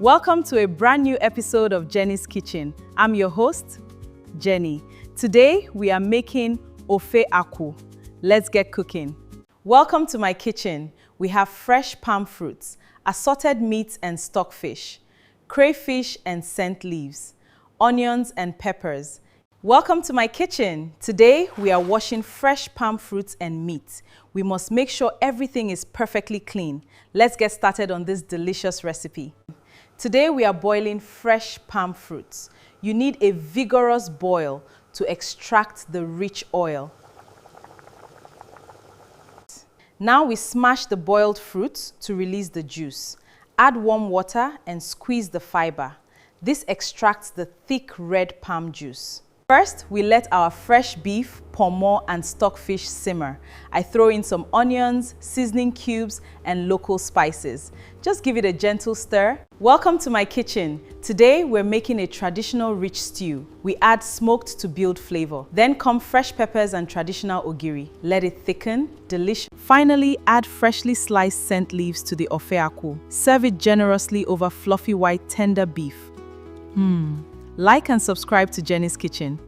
Welcome to a brand new episode of Jenny's Kitchen. I'm your host, Jenny. Today we are making Ofe Akwu. Let's get cooking. Welcome to my kitchen. We have fresh palm fruits, assorted meats and stockfish, crayfish and scent leaves, onions and peppers. Welcome to my kitchen. Today we are washing fresh palm fruits and meat. We must make sure everything is perfectly clean. Let's get started on this delicious recipe. Today we are boiling fresh palm fruits. You need a vigorous boil to extract the rich oil. Now we smash the boiled fruits to release the juice. Add warm water and squeeze the fiber. This extracts the thick red palm juice. First, we let our fresh beef, pomo, and stockfish simmer. I throw in some onions, seasoning cubes, and local spices. Just give it a gentle stir. Welcome to my kitchen. Today, we're making a traditional rich stew. We add smoked to build flavor. Then come fresh peppers and traditional ogiri. Let it thicken. Delicious. Finally, add freshly sliced scent leaves to the Ofe Akwu. Serve it generously over fluffy white tender beef. Like and subscribe to Jenny's Kitchen.